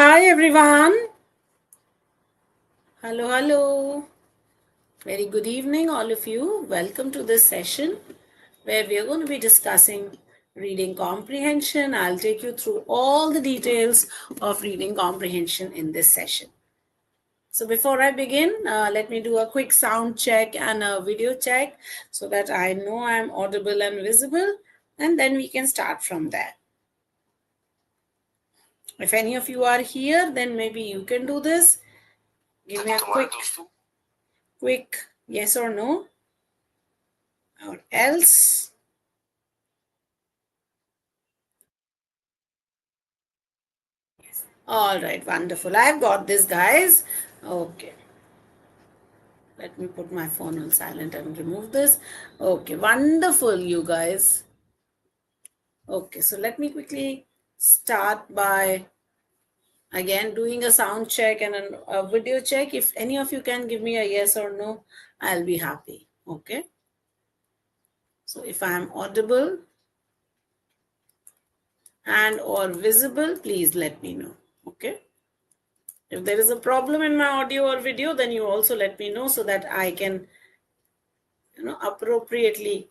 Hi everyone. Hello, hello. Very good evening, all of you. Welcome to this session where we are going to be discussing reading comprehension. I'll take you through all the details of reading comprehension in this session. So before I begin, let me do a quick sound check and a video check so that I know I'm audible and visible, and then we can start from there. If any of you are here, then maybe you can do this. Give me a quick yes or no, or else. All right, wonderful. I've got this, guys. Okay. Let me put my phone on silent and remove this. Okay, wonderful, you guys. Okay, so let me quickly start by again doing a sound check and a video check. If any of you can give me a yes or no, I'll be happy. Okay. So if I'm audible and or visible, please let me know. Okay. If there is a problem in my audio or video, then you also let me know so that I can, appropriately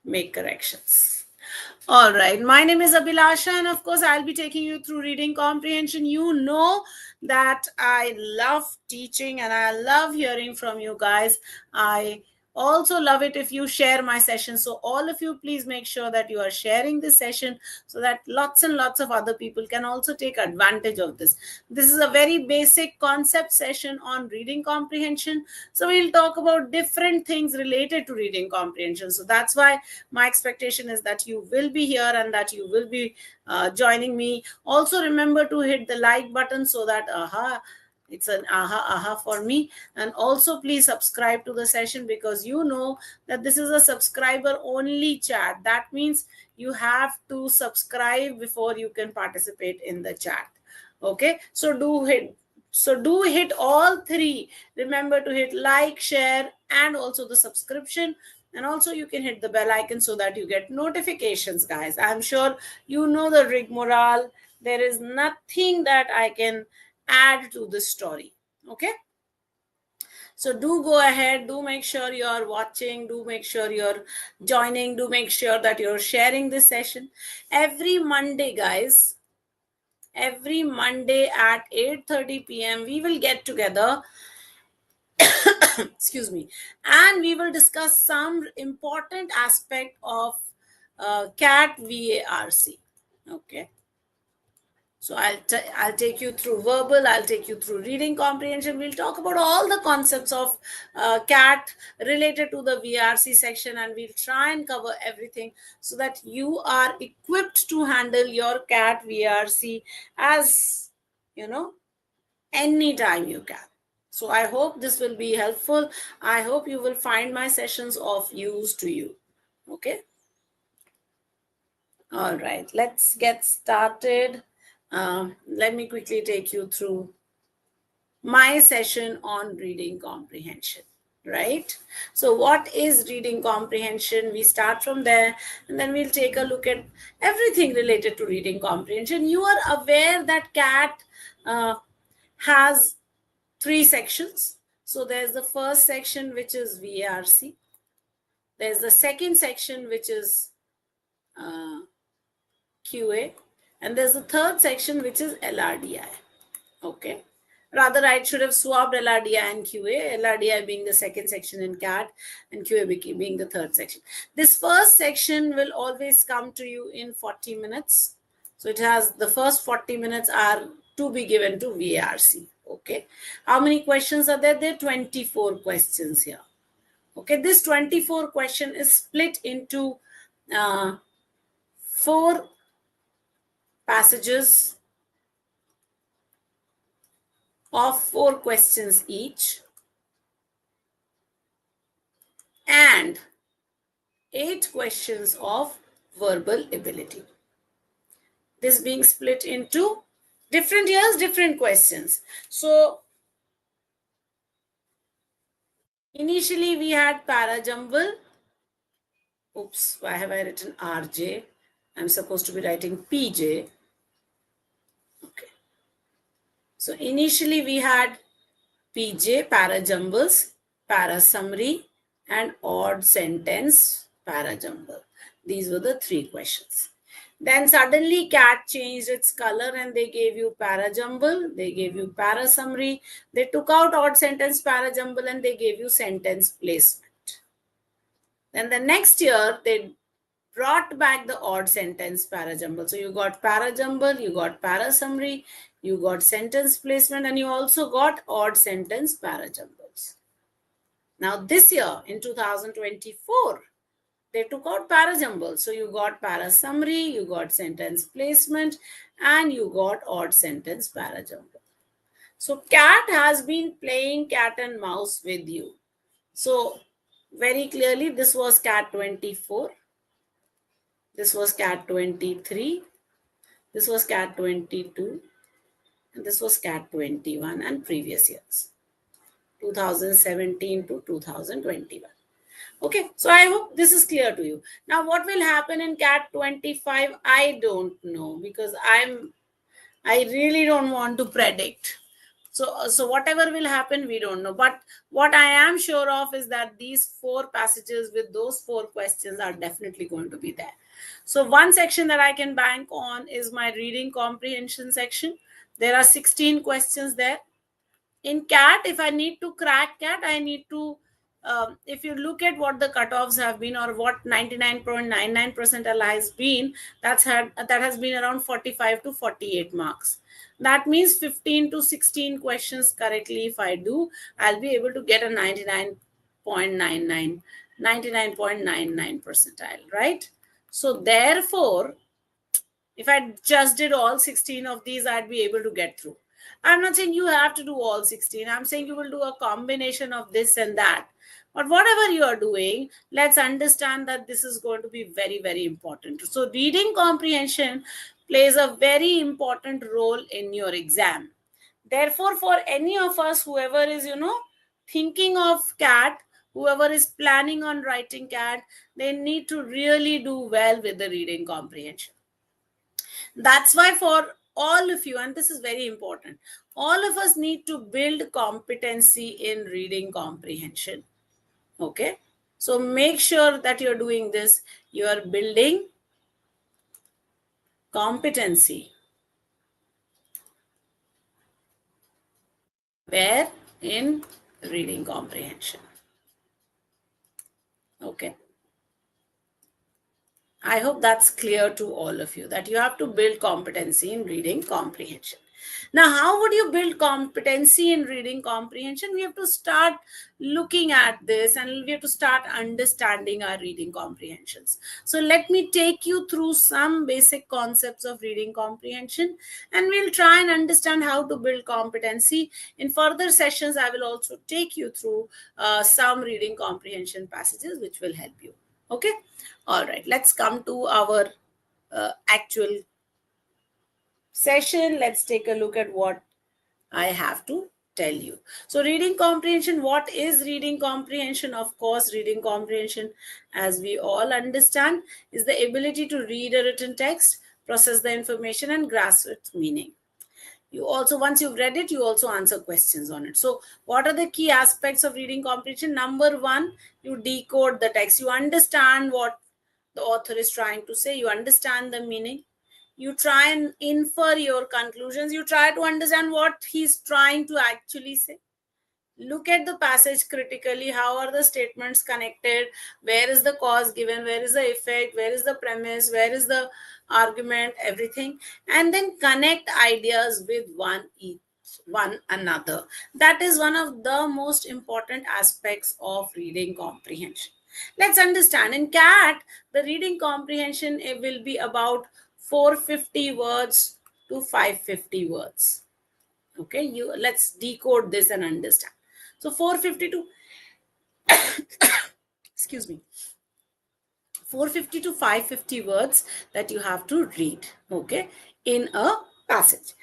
make corrections. All right. My name is Abhilasha, and of course, I'll be taking you through reading comprehension. You know that I love teaching and I love hearing from you guys. I also love it if you share my session. So, all of you, please make sure that you are sharing this session so that lots and lots of other people can also take advantage of this. This is a very basic concept session on reading comprehension. So, we'll talk about different things related to reading comprehension. So, that's why my expectation is that you will be here and that you will be joining me. Also, remember to hit the like button so that it's an aha for me. And also please subscribe to the session, because you know that this is a subscriber only chat. That means you have to subscribe before you can participate in the chat. Okay, so do hit all three. Remember to hit like, share, and also the subscription. And also you can hit the bell icon so that you get notifications, guys. I'm sure you know the rigmarole. There is nothing that I can add to this story. Okay, so do go ahead, do make sure you're watching, do make sure you're joining, do make sure that you're sharing this session. Every Monday, guys, every Monday at 8:30 p.m. we will get together. Excuse me, and we will discuss some important aspect of CAT VARC. Okay, so I'll take you through verbal, I'll take you through reading comprehension. We'll talk about all the concepts of CAT related to the VRC section, and we'll try and cover everything so that you are equipped to handle your CAT VRC as anytime you can. So I hope this will be helpful. I hope you will find my sessions of use to you. Okay. All right, let's get started. Let me quickly take you through my session on reading comprehension. Right? So, what is reading comprehension? We start from there and then we'll take a look at everything related to reading comprehension. You are aware that CAT has three sections. So there's the first section, which is VARC. There's the second section, which is QA. And there's the third section, which is LRDI. Okay. Rather, I should have swapped LRDI and QA, LRDI being the second section in CAT and QA being the third section. This first section will always come to you in 40 minutes. So it has the first 40 minutes are to be given to VARC. Okay. How many questions are there? There are 24 questions here. Okay. This 24 question is split into 4 passages of 4 questions each and 8 questions of verbal ability. This being split into different years, different questions. So initially we had para jumble. Oops, why have I written RJ? I'm supposed to be writing PJ. Okay. So initially we had PJ, parajumbles, parasummary, and odd sentence parajumble. These were the three questions. Then suddenly CAT changed its color and they gave you parajumble, they gave you parasummary, they took out odd sentence parajumble and they gave you sentence placement. Then the next year they brought back the odd sentence parajumble. So you got parajumble, you got parasummary, you got sentence placement, and you also got odd sentence parajumbles. Now this year in 2024, they took out parajumble. So you got parasummary, you got sentence placement, and you got odd sentence parajumble. So CAT has been playing cat and mouse with you. So very clearly, this was CAT 24. This was CAT 23. This was CAT 22. And this was CAT 21 and previous years, 2017 to 2021. Okay, so I hope this is clear to you. Now, what will happen in CAT 25? I don't know, because I really don't want to predict. So whatever will happen, we don't know. But what I am sure of is that these 4 passages with those 4 questions are definitely going to be there. So one section that I can bank on is my reading comprehension section. There are 16 questions there. In CAT, if I need to crack CAT, I need to, if you look at what the cutoffs have been or what 99.99 percentile has been, that has been around 45 to 48 marks. That means 15 to 16 questions correctly if I do, I'll be able to get a 99.99 percentile, right? So therefore, if I just did all 16 of these, I'd be able to get through. I'm not saying you have to do all 16. I'm saying you will do a combination of this and that. But whatever you are doing, let's understand that this is going to be very, very important. So reading comprehension plays a very important role in your exam. Therefore, for any of us, whoever is, thinking of CAT, whoever is planning on writing CAT, they need to really do well with the reading comprehension. That's why for all of you, and this is very important, all of us need to build competency in reading comprehension. Okay, so make sure that you're doing this. You are building competency. Where? In reading comprehension. Okay. I hope that's clear to all of you, that you have to build competency in reading comprehension. Now, how would you build competency in reading comprehension? We have to start looking at this and we have to start understanding our reading comprehensions. So let me take you through some basic concepts of reading comprehension and we'll try and understand how to build competency. In further sessions, I will also take you through some reading comprehension passages which will help you. Okay. All right. Let's come to our actual session. Let's take a look at what I have to tell you. So reading comprehension, what is reading comprehension? Of course, reading comprehension, as we all understand, is the ability to read a written text, process the information and grasp its meaning. You also, once you've read it, you also answer questions on it. So what are the key aspects of reading comprehension? Number 1, you decode the text. You understand what the author is trying to say. You understand the meaning. You try and infer your conclusions. You try to understand what he's trying to actually say. Look at the passage critically. How are the statements connected? Where is the cause given? Where is the effect? Where is the premise? Where is the argument? Everything. And then connect ideas with one another. That is one of the most important aspects of reading comprehension. Let's understand. In CAT, the reading comprehension will be about 450 words to 550 words. Okay, let's decode this and understand. So 450 to excuse me, 450 to 550 words that you have to read, okay, in a passage.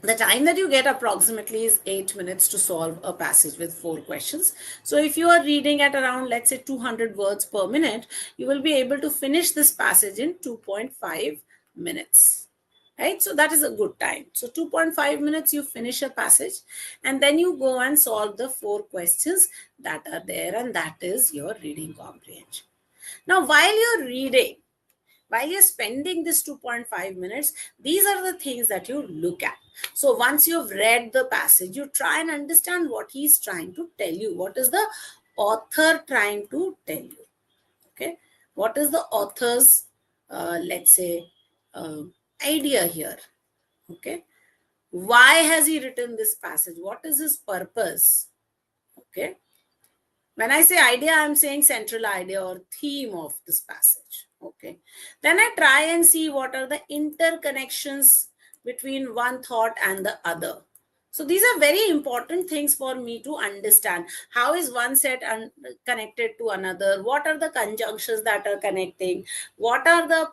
The time that you get approximately is 8 minutes to solve a passage with 4 questions. So if you are reading at around, let's say 200 words per minute, you will be able to finish this passage in 2.5 minutes. Right? So that is a good time. So 2.5 minutes, you finish a passage, and then you go and solve the 4 questions that are there, and that is your reading comprehension. Now, while you're spending this 2.5 minutes, these are the things that you look at. So once you've read the passage, you try and understand what he's trying to tell you. What is the author trying to tell you? Okay. What is the author's, let's say, idea here? Okay. Why has he written this passage? What is his purpose? Okay. When I say idea, I'm saying central idea or theme of this passage. Okay. Then I try and see what are the interconnections between one thought and the other. So these are very important things for me to understand. How is one set connected to another? What are the conjunctions that are connecting? What are the,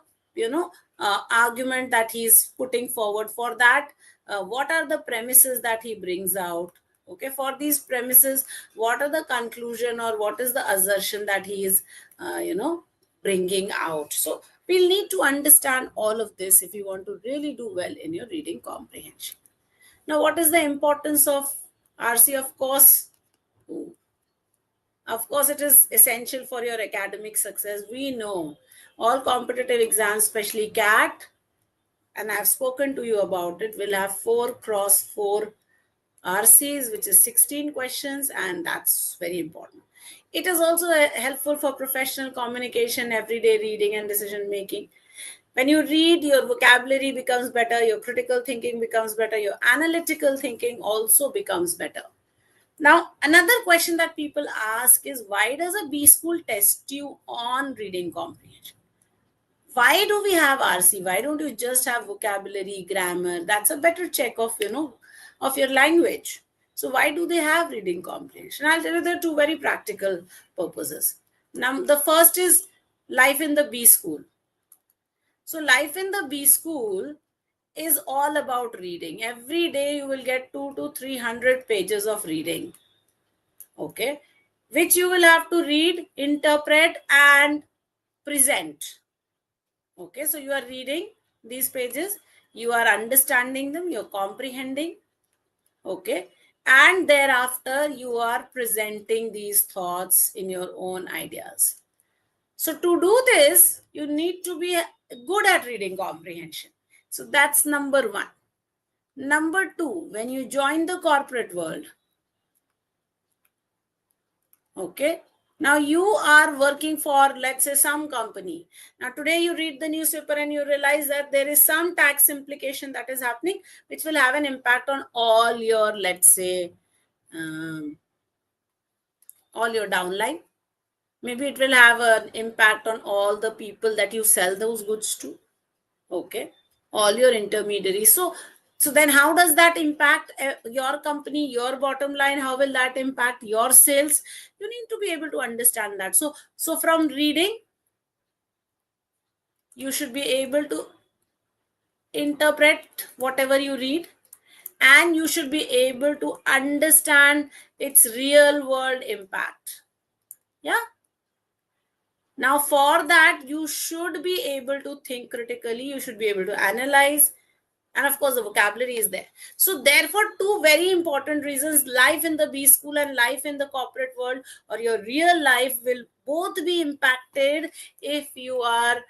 argument that he's putting forward for that? What are the premises that he brings out? Okay, for these premises, what are the conclusion or what is the assertion that he is, bringing out? So we'll need to understand all of this if you want to really do well in your reading comprehension. Now, what is the importance of RC? Of course, it is essential for your academic success. We know all competitive exams, especially CAT, and I've spoken to you about it, will have 4x4 RCs, which is 16 questions, and that's very important. It is also helpful for professional communication, everyday reading, and decision making. When you read, your vocabulary becomes better, your critical thinking becomes better, your analytical thinking also becomes better. Now, another question that people ask is, why does a B school test you on reading comprehension? Why do we have RC? Why don't you just have vocabulary, grammar? That's a better check of, of your language. So why do they have reading comprehension? I'll tell you there are 2 very practical purposes. Now, the first is life in the B school. So life in the B school is all about reading. Every day you will get 200 to 300 pages of reading. Okay. Which you will have to read, interpret, and present. Okay. So you are reading these pages, you are understanding them, you're comprehending. Okay. And thereafter, you are presenting these thoughts in your own ideas. So to do this, you need to be good at reading comprehension. So that's number 1. Number 2, when you join the corporate world, okay, now you are working for, let's say, some company. Now today you read the newspaper and you realize that there is some tax implication that is happening, which will have an impact on all your, let's say, all your downline. Maybe it will have an impact on all the people that you sell those goods to. Okay, all your intermediaries. So then how does that impact your company, your bottom line? How will that impact your sales? You need to be able to understand that. So from reading, you should be able to interpret whatever you read, and you should be able to understand its real world impact. Yeah. Now, for that, you should be able to think critically. You should be able to analyze. And of course, the vocabulary is there. So therefore, 2 very important reasons, life in the B school and life in the corporate world, or your real life, will both be impacted if you are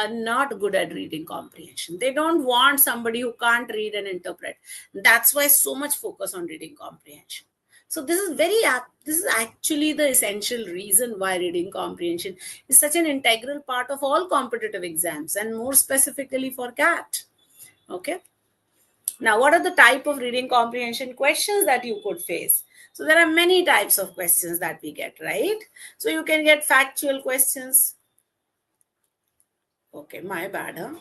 not good at reading comprehension. They don't want somebody who can't read and interpret. That's why so much focus on reading comprehension. So this is actually the essential reason why reading comprehension is such an integral part of all competitive exams, and more specifically for CAT. Okay. Now, what are the type of reading comprehension questions that you could face? So there are many types of questions that we get, right? So you can get factual questions. Okay, my bad, huh?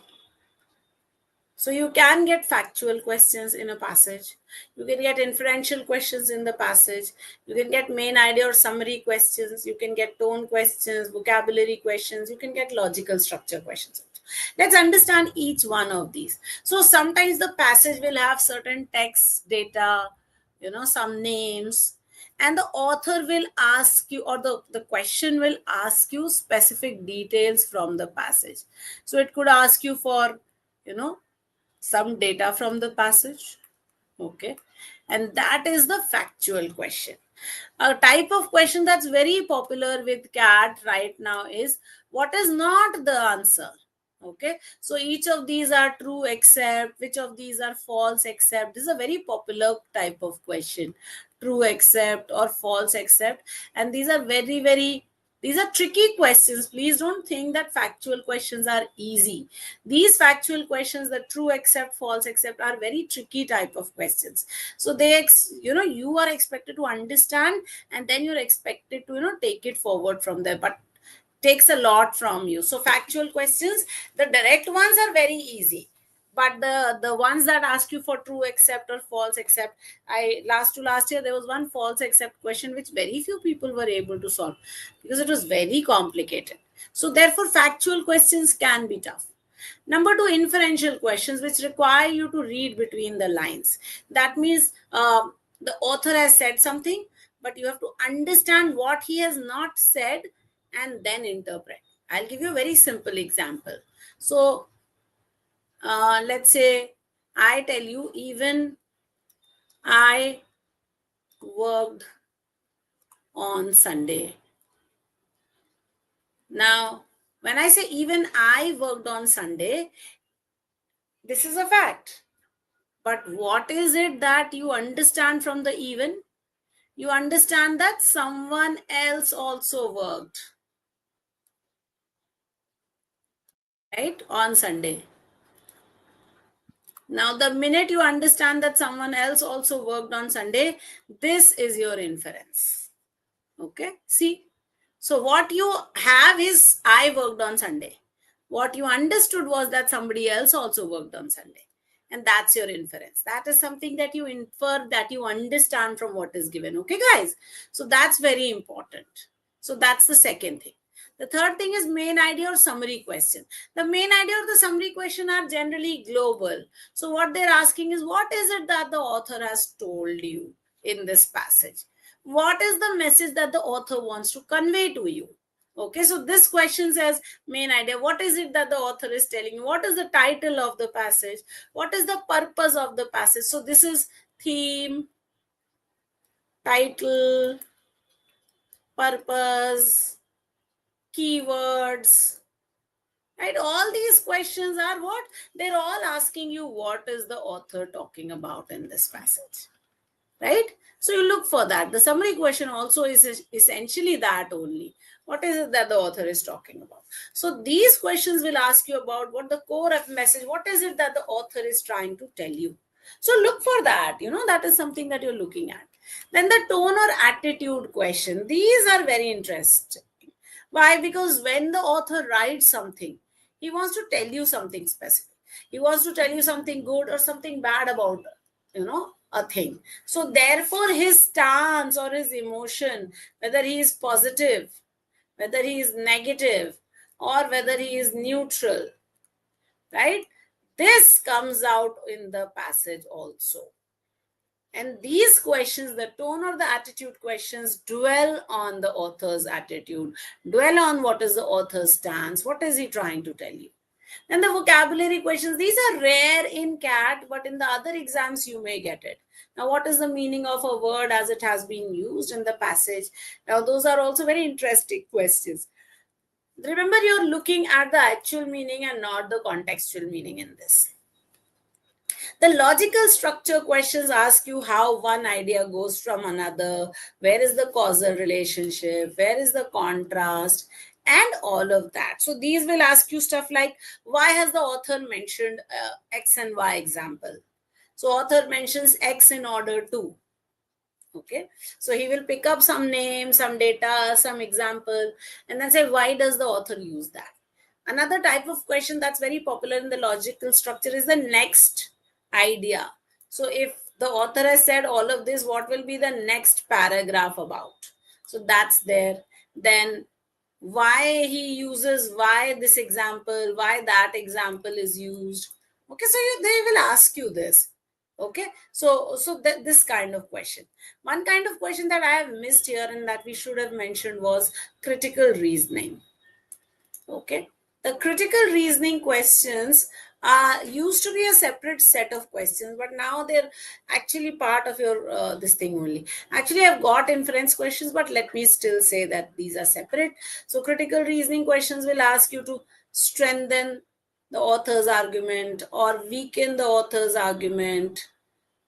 So you can get factual questions in a passage. You can get inferential questions in the passage. You can get main idea or summary questions. You can get tone questions, vocabulary questions. You can get logical structure questions. Let's understand each one of these. So sometimes the passage will have certain text, data, some names, and the author will ask you, or the question will ask you specific details from the passage. So it could ask you for some data from the passage. Okay. And that is the factual question. A type of question that's very popular with CAT right now is what is not the answer? Okay. So each of these are true except, which of these are false except. This is a very popular type of question. True except or false except. And these are these are tricky questions. Please don't think that factual questions are easy. These factual questions, the true except, false except, are very tricky type of questions. So you are expected to understand, and then you're expected to take it forward from there. But takes a lot from you. So factual questions, the direct ones are very easy, but the ones that ask you for true except or false except, last year there was one false except question which very few people were able to solve because it was very complicated. So therefore factual questions can be tough. Number two, inferential questions, which require you to read between the lines. That means the author has said something, but you have to understand what he has not said and then interpret. I'll give you a very simple example. So let's say I tell you, even I worked on Sunday. Now, when I say even I worked on Sunday, this is a fact. But what is it that you understand from the even? You understand that someone else also worked, right, on Sunday. Now, the minute you understand that someone else also worked on Sunday, this is your inference. Okay, see? So, what you have is I worked on Sunday. What you understood was that somebody else also worked on Sunday. And that's your inference. That is something that you infer, that you understand from what is given. Okay, guys? So, that's very important. So, that's the second thing. The third thing is main idea or summary question. The main idea or the summary question are generally global. So what they're asking is, what is it that the author has told you in this passage? What is the message that the author wants to convey to you? Okay, so this question says main idea. What is it that the author is telling you? What is the title of the passage? What is the purpose of the passage? So this is theme, title, purpose, keywords, right? All these questions are what? They're all asking you what is the author talking about in this passage, right? So you look for that. The summary question also is essentially that only. What is it that the author is talking about? So these questions will ask you about what the core of message, what is it that the author is trying to tell you? So look for that, that is something that you're looking at. Then the tone or attitude question. These are very interesting. Why? Because when the author writes something, he wants to tell you something specific. He wants to tell you something good or something bad about, a thing. So therefore, his stance or his emotion, whether he is positive, whether he is negative, or whether he is neutral, right? This comes out in the passage also. And these questions, the tone or the attitude questions, dwell on the author's attitude, dwell on what is the author's stance, what is he trying to tell you. And the vocabulary questions, these are rare in CAT, but in the other exams you may get it. Now, what is the meaning of a word as it has been used in the passage? Now, those are also very interesting questions. Remember, you're looking at the actual meaning and not the contextual meaning in this. The logical structure questions ask you how one idea goes from another, where is the causal relationship, where is the contrast, and all of that. So these will ask you stuff like, why has the author mentioned X and Y example? So author mentions X in order to. Okay, so he will pick up some name, some data, some example, and then say, why does the author use that? Another type of question that's very popular in the logical structure is the next idea. So if the author has said all of this, what will be the next paragraph about? So that's there. Then why he uses, why this example, why that example is used. Okay, so they will ask you this. Okay, so this kind of question. One kind of question that I have missed here and that we should have mentioned was critical reasoning. Okay, the critical reasoning questions used to be a separate set of questions, but now they're actually part of your this thing only. Actually, I've got inference questions, but let me still say that these are separate. So critical reasoning questions will ask you to strengthen the author's argument or weaken the author's argument,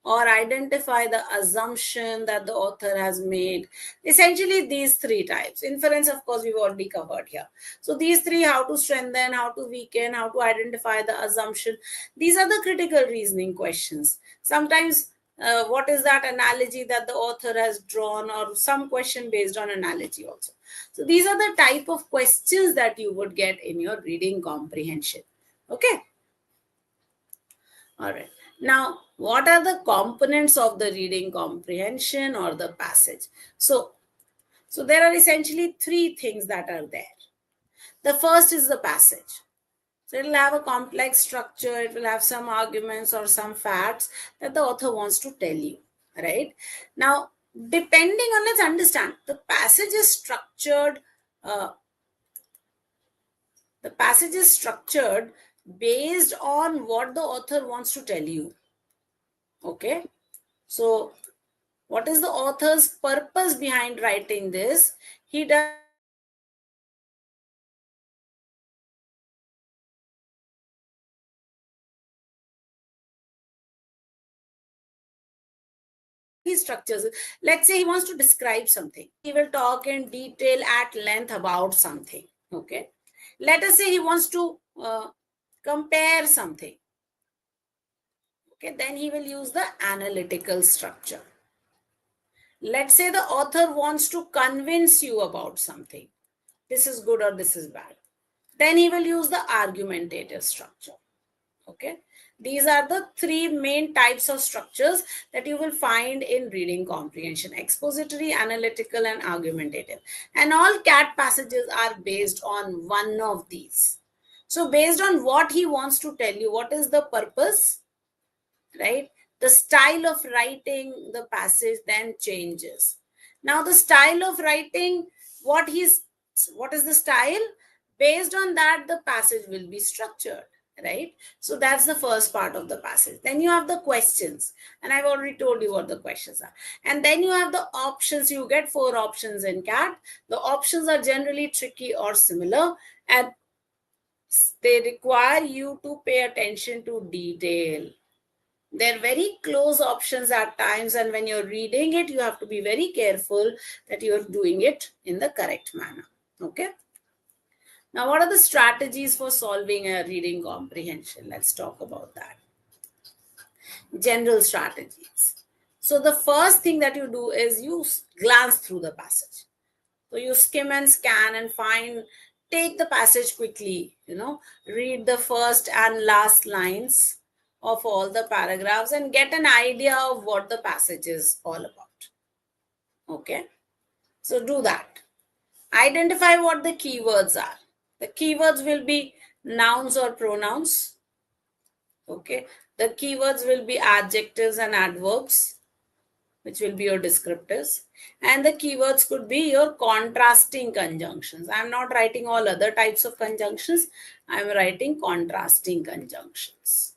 or identify the assumption that the author has made. Essentially, these three types. Inference, of course, we've already covered here. So these three: how to strengthen, how to weaken, how to identify the assumption. These are the critical reasoning questions. Sometimes, what is that analogy that the author has drawn, or some question based on analogy also. So these are the type of questions that you would get in your reading comprehension. Okay. All right. Now, what are the components of the reading comprehension or the passage? So there are essentially three things that are there. The first is the passage. So it will have a complex structure, it will have some arguments or some facts that the author wants to tell you, right? Now, depending on, let's understand, the passage is structured based on what the author wants to tell you. Okay, so what is the author's purpose behind writing this? He does he structures it. Let's say he wants to describe something. He will talk in detail at length about something. Okay, let us say he wants to compare something. Okay, then he will use the analytical structure. Let's say the author wants to convince you about something. This is good or this is bad. Then he will use the argumentative structure. Okay, these are the three main types of structures that you will find in reading comprehension: expository, analytical, and argumentative. And all CAT passages are based on one of these. So based on what he wants to tell you, what is the purpose, right? The style of writing the passage then changes. Now the style of writing, what is the style? Based on that, the passage will be structured, right? So that's the first part of the passage. Then you have the questions, and I've already told you what the questions are. And then you have the options. You get 4 options in CAT. The options are generally tricky or similar, and they require you to pay attention to detail. They're very close options at times, and when you're reading it, you have to be very careful that you're doing it in the correct manner. Okay. Now, what are the strategies for solving a reading comprehension? Let's talk about that. General strategies. So the first thing that you do is you glance through the passage. So you skim and scan and take the passage quickly, read the first and last lines of all the paragraphs and get an idea of what the passage is all about. Okay, so do that. Identify what the keywords are. The keywords will be nouns or pronouns. Okay, the keywords will be adjectives and adverbs, which will be your descriptors. And the keywords could be your contrasting conjunctions. I'm not writing all other types of conjunctions. I'm writing contrasting conjunctions.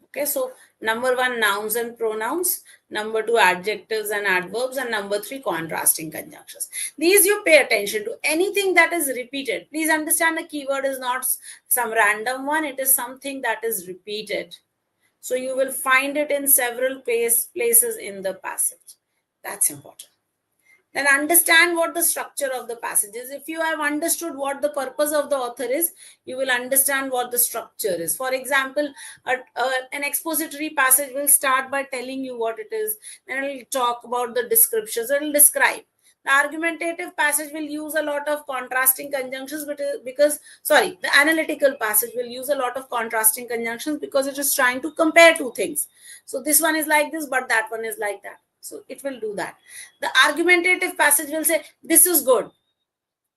Okay, so number 1, nouns and pronouns. Number 2, adjectives and adverbs. And number 3, contrasting conjunctions. These you pay attention to. Anything that is repeated. Please understand the keyword is not some random one. It is something that is repeated. So you will find it in several places in the passage. That's important. Then understand what the structure of the passage is. If you have understood what the purpose of the author is, you will understand what the structure is. For example, an expository passage will start by telling you what it is. Then it will talk about the descriptions. It will describe. The argumentative passage will use a lot of contrasting conjunctions the analytical passage will use a lot of contrasting conjunctions because it is trying to compare two things. So this one is like this, but that one is like that. So it will do that. The argumentative passage will say, this is good.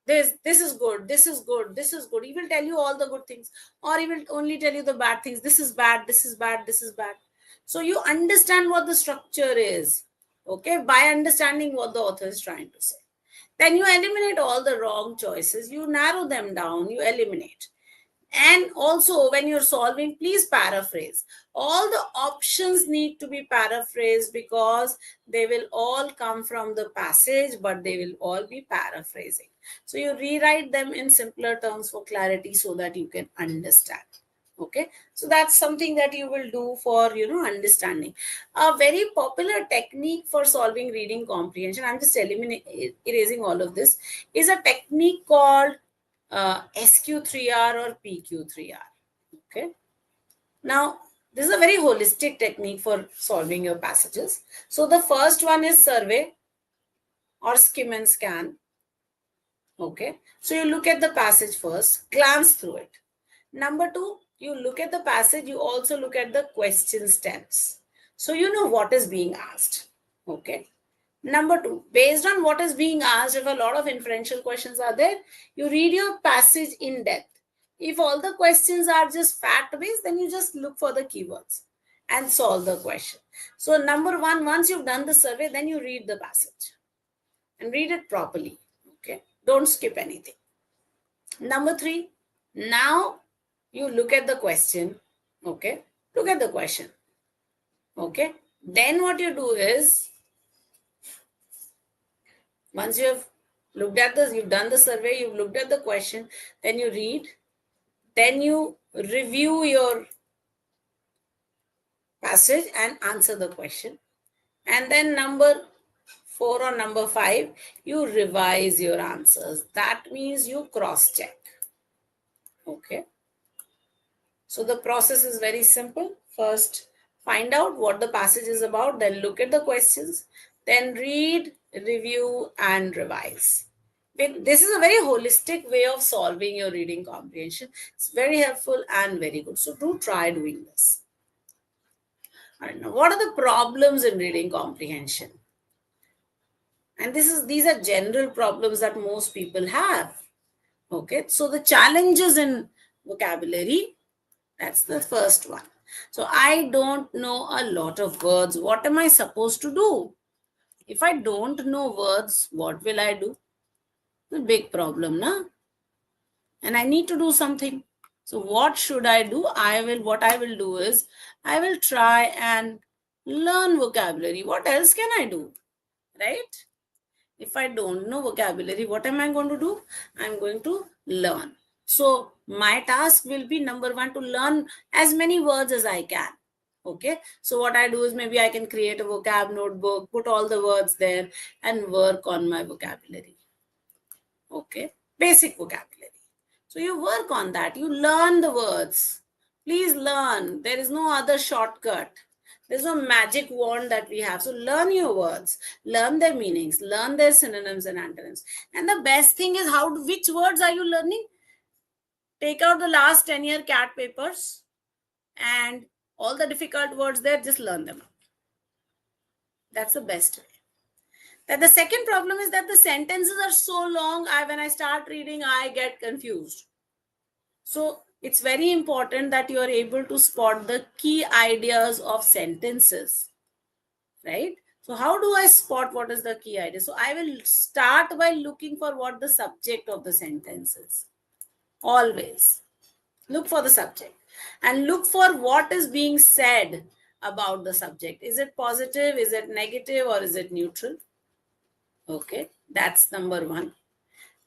This is good. This is good. This is good. He will tell you all the good things, or he will only tell you the bad things. This is bad. This is bad. This is bad. So you understand what the structure is. Okay, by understanding what the author is trying to say. Then you eliminate all the wrong choices. You narrow them down. You eliminate. And also when you're solving, please paraphrase. All the options need to be paraphrased because they will all come from the passage, but they will all be paraphrasing. So you rewrite them in simpler terms for clarity so that you can understand. Okay, so that's something that you will do for understanding. A very popular technique for solving reading comprehension, I'm just erasing all of this, is a technique called SQ3R or PQ3R. Okay, now this is a very holistic technique for solving your passages. So the first one is survey or skim and scan. Okay, so you look at the passage first, glance through it. Number two, you look at the passage, you also look at the question stems. So you know what is being asked. Okay. Number two, based on what is being asked, if a lot of inferential questions are there, you read your passage in depth. If all the questions are just fact-based, then you just look for the keywords and solve the question. So number one, once you've done the survey, then you read the passage and read it properly. Okay. Don't skip anything. Number three, now you look at the question. Okay. Look at the question. Okay. Then what you do is, once you have looked at this, you've done the survey, you've looked at the question, then you read, then you review your passage and answer the question. And then number 4 or number 5, you revise your answers. That means you cross-check. Okay. So the process is very simple. First, find out what the passage is about, then look at the questions, then read, review, and revise. This is a very holistic way of solving your reading comprehension. It's very helpful and very good. So do try doing this. All right, now what are the problems in reading comprehension? And these are general problems that most people have. Okay, so the challenges in vocabulary, that's the first one. So I don't know a lot of words. What am I supposed to do? If I don't know words, what will I do? It's a big problem, na? And I need to do something. So what should I do? What I will do is, I will try and learn vocabulary. What else can I do? Right? If I don't know vocabulary, what am I going to do? I'm going to learn. So my task will be, number 1, to learn as many words as I can. Okay. So what I do is, maybe I can create a vocab notebook, put all the words there and work on my vocabulary. Okay. Basic vocabulary. So you work on that. You learn the words. Please learn. There is no other shortcut. There's no magic wand that we have. So learn your words, learn their meanings, learn their synonyms and antonyms. And the best thing is, which words are you learning? Take out the last 10-year CAT papers and all the difficult words there, just learn them out. That's the best way. Then the second problem is that the sentences are so long, when I start reading, I get confused. So it's very important that you are able to spot the key ideas of sentences, right? So how do I spot what is the key idea? So I will start by looking for what the subject of the sentence is. Always look for the subject and look for what is being said about the subject. Is it positive? Is it negative? Or is it neutral? Okay, that's number 1.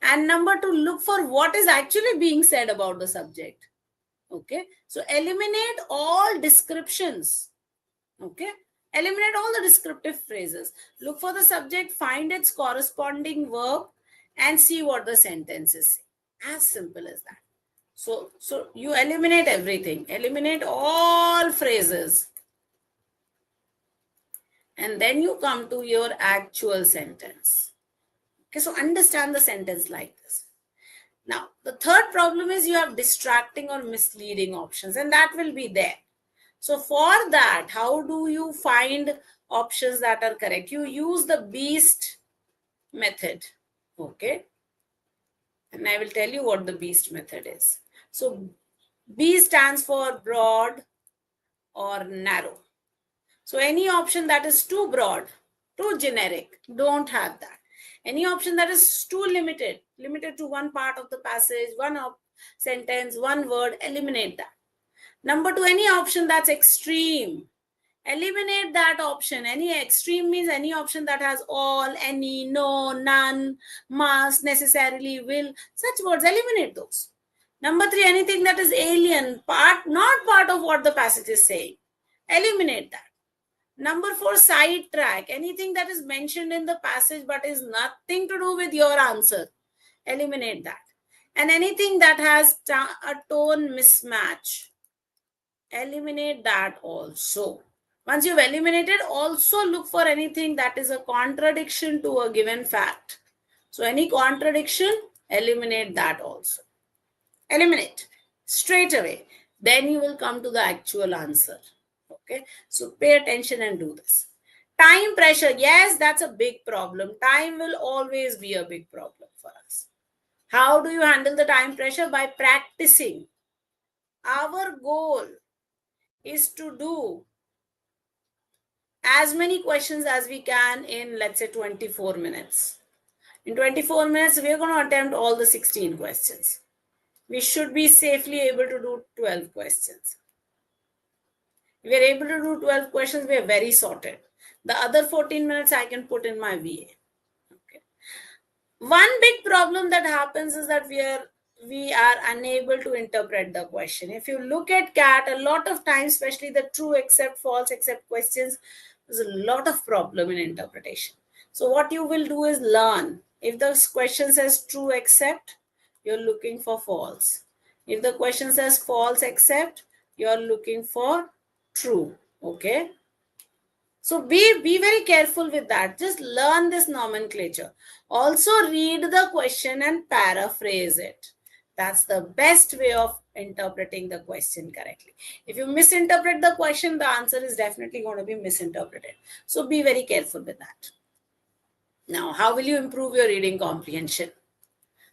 And number 2, look for what is actually being said about the subject. Okay, so eliminate all descriptions. Okay, eliminate all the descriptive phrases. Look for the subject, find its corresponding verb, and see what the sentence is. As simple as that. So you eliminate everything. Eliminate all phrases. And then you come to your actual sentence. Okay, so understand the sentence like this. Now, the third problem is you have distracting or misleading options, and that will be there. So for that, how do you find options that are correct? You use the BEAST method. Okay. And I will tell you what the BEAST method is. So B stands for broad or narrow. So any option that is too broad, too generic, don't have that. Any option that is too limited to one part of the passage, sentence, one word, eliminate that. Number 2, any option that's extreme, eliminate that option. Any extreme means any option that has all, any, no, none, must, necessarily, will, such words, eliminate those. Number 3, anything that is alien, not part of what the passage is saying, eliminate that. Number 4, sidetrack, anything that is mentioned in the passage but is nothing to do with your answer, eliminate that. And anything that has a tone mismatch, eliminate that also. Once you've eliminated, also look for anything that is a contradiction to a given fact. So any contradiction, eliminate that also. Eliminate straight away. Then you will come to the actual answer. Okay, so pay attention and do this. Time pressure, yes, that's a big problem. Time will always be a big problem for us. How do you handle the time pressure? By practicing. Our goal is to do as many questions as we can in, let's say, 24 minutes. In 24 minutes, we're going to attempt all the 16 questions. We should be safely able to do 12 questions. If we're able to do 12 questions, we're very sorted. The other 14 minutes I can put in my VA. Okay. One big problem that happens is that we are unable to interpret the question. If you look at CAT, a lot of times, especially the true except, false except questions, there's a lot of problem in interpretation. So what you will do is learn. If the question says true except, you're looking for false. If the question says false except, you're looking for true. Okay. So be very careful with that. Just learn this nomenclature. Also read the question and paraphrase it. That's the best way of interpreting the question correctly. If you misinterpret the question, the answer is definitely going to be misinterpreted. So be very careful with that. Now, how will you improve your reading comprehension?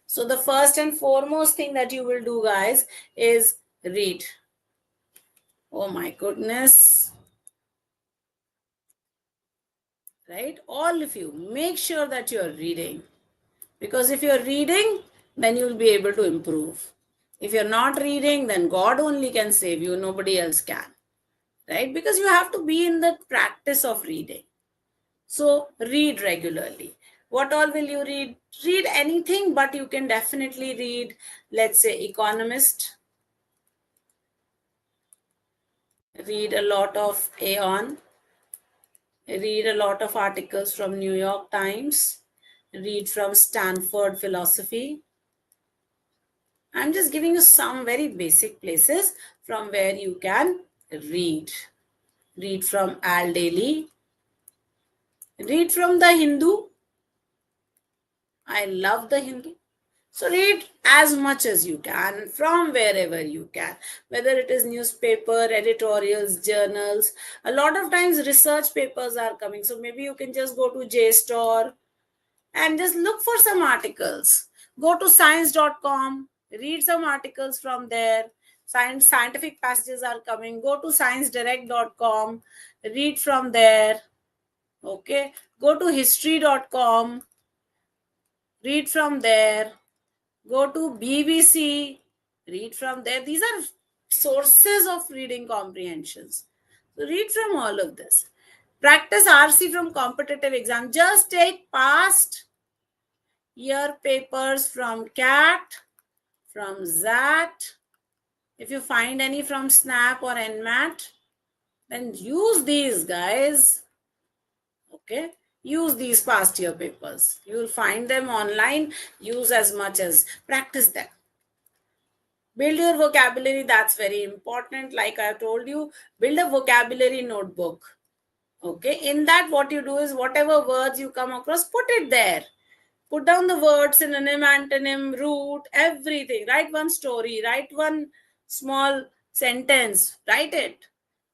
So the first and foremost thing that you will do, guys, is read. Oh my goodness. Right? All of you, make sure that you're reading. Because if you're reading, then you'll be able to improve. If you're not reading, then God only can save you. Nobody else can. Right? Because you have to be in the practice of reading. So read regularly. What all will you read? Read anything, but you can definitely read, let's say, Economist. Read a lot of Aeon. Read a lot of articles from New York Times. Read from Stanford Philosophy. I'm just giving you some very basic places from where you can read. Read from Al Daly. Read from The Hindu. I love The Hindu. So read as much as you can from wherever you can, whether it is newspaper, editorials, journals. A lot of times research papers are coming. So maybe you can just go to JSTOR and just look for some articles. Go to science.com, read some articles from there. Scientific passages are coming. Go to sciencedirect.com, read from there. Okay. Go to history.com, read from there. Go to BBC, read from there. These are sources of reading comprehensions. So read from all of this. Practice RC from competitive exam. Just take past year papers from CAT, from XAT. If you find any from SNAP or NMAT, then use these, guys. Okay. Use these past year papers. You will find them online. Use as much as practice them. Build your vocabulary. That's very important. Like I told you, build a vocabulary notebook. Okay. In that, what you do is whatever words you come across, put it there. Put down the word, synonym, antonym, root, everything. Write one story. Write one small sentence. Write it.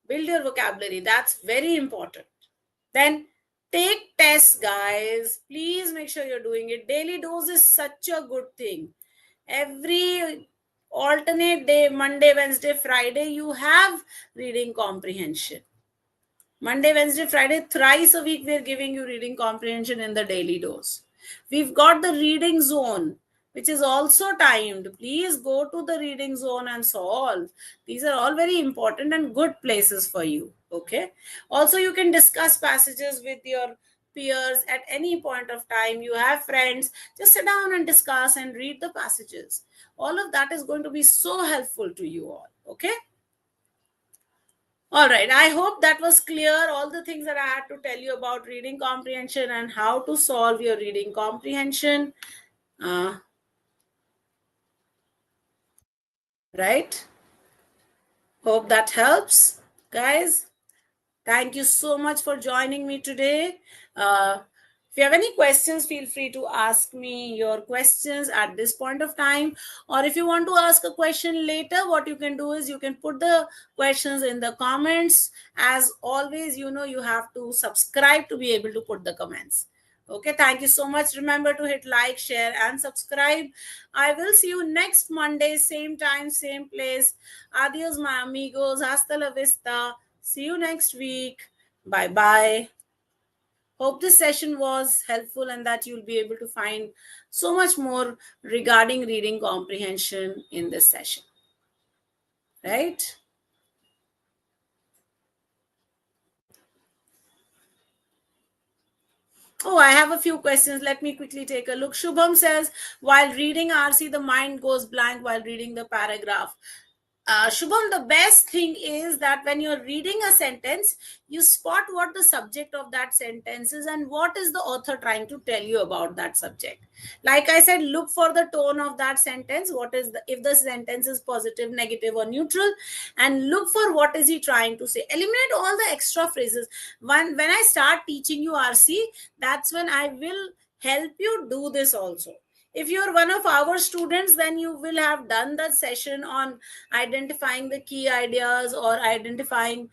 Build your vocabulary. That's very important. Then take tests, guys. Please make sure you're doing it. Daily dose is such a good thing. Every alternate day, Monday, Wednesday, Friday, you have reading comprehension. Monday, Wednesday, Friday, thrice a week, we're giving you reading comprehension in the daily dose. We've got the reading zone. which is also timed. Please go to the reading zone and solve. These are all very important and good places for you. Okay. Also, you can discuss passages with your peers at any point of time. You have friends, just sit down and discuss and read the passages. All of that is going to be so helpful to you all. Okay. All right. I hope that was clear. All the things that I had to tell you about reading comprehension and how to solve your reading comprehension. Uh, right. Hope that helps, guys. Thank you so much for joining me today. If you have any questions, feel free to ask me your questions at this point of time. Or if you want to ask a question later, what you can do is you can put the questions in the comments. As always, you have to subscribe to be able to put the comments. Okay, thank you so much. Remember to hit like, share, and subscribe. I will see you next Monday, same time, same place. Adios, my amigos. Hasta la vista. See you next week. Bye bye. Hope this session was helpful and that you'll be able to find so much more regarding reading comprehension in this session. Right? Oh, I have a few questions. Let me quickly take a look. Shubham says, while reading RC, the mind goes blank while reading the paragraph. Shubham, the best thing is that when you're reading a sentence, you spot what the subject of that sentence is and what is the author trying to tell you about that subject. Like I said, look for the tone of that sentence. What is if the sentence is positive, negative, or neutral, and look for what is he trying to say. Eliminate all the extra phrases. When I start teaching you RC, that's when I will help you do this also. If you're one of our students, then you will have done the session on identifying the key ideas or identifying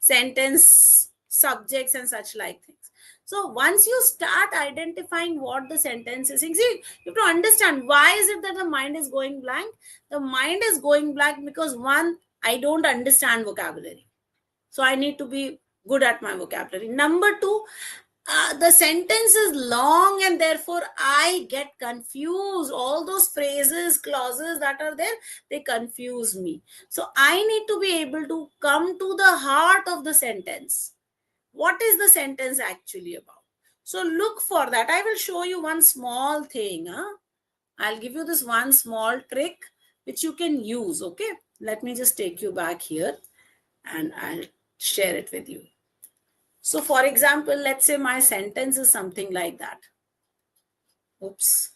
sentence subjects and such like things. So once you start identifying what the sentence is, see, you have to understand why is it that the mind is going blank. The mind is going blank because, one, I don't understand vocabulary, so I need to be good at my vocabulary. Number two, the sentence is long and therefore I get confused. All those phrases, clauses that are there, they confuse me. So I need to be able to come to the heart of the sentence. What is the sentence actually about? So look for that. I will show you one small thing. I'll give you this one small trick which you can use. Okay, let me just take you back here and I'll share it with you. So for example, let's say my sentence is something like that. Oops.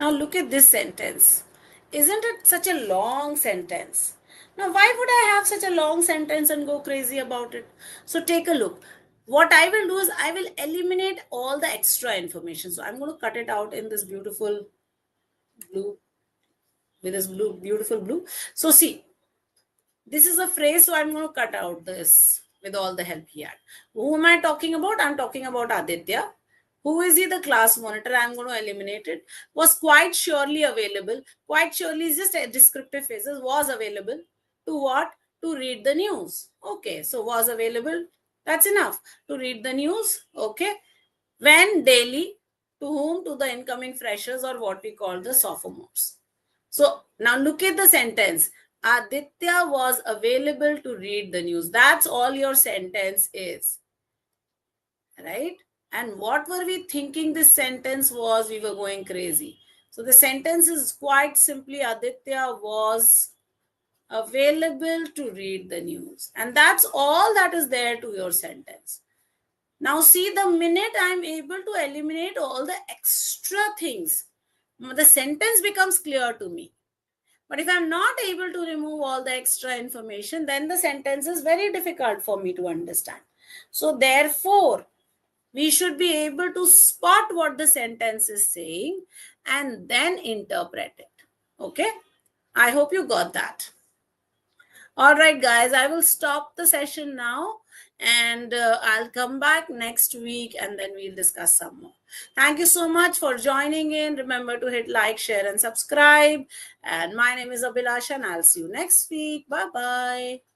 Now look at this sentence. Isn't it such a long sentence? Now, why would I have such a long sentence and go crazy about it? So take a look. What I will do is I will eliminate all the extra information. So I'm going to cut it out in this beautiful blue, with this blue, beautiful blue. So see, this is a phrase, so I'm going to cut out this with all the help he had. Who am I talking about? I'm talking about Aditya. Who is he? The class monitor. I'm going to eliminate it. Was quite surely available. Quite surely is just a descriptive phrases. Was available to what? To read the news. Okay, so was available. That's enough to read the news. Okay. When daily, to whom? To the incoming freshers or what we call the sophomores. So now look at the sentence. Aditya was available to read the news. That's all your sentence is. Right? And what were we thinking this sentence was? We were going crazy. So the sentence is quite simply Aditya was available to read the news. And that's all that is there to your sentence. Now, see, the minute I'm able to eliminate all the extra things, the sentence becomes clear to me. But if I'm not able to remove all the extra information, then the sentence is very difficult for me to understand. So, therefore, we should be able to spot what the sentence is saying and then interpret it. Okay? I hope you got that. All right, guys, I will stop the session now and I'll come back next week and then we'll discuss some more. Thank you so much for joining in. Remember to hit like, share, and subscribe. And my name is Abhilasha, and I'll see you next week. Bye bye.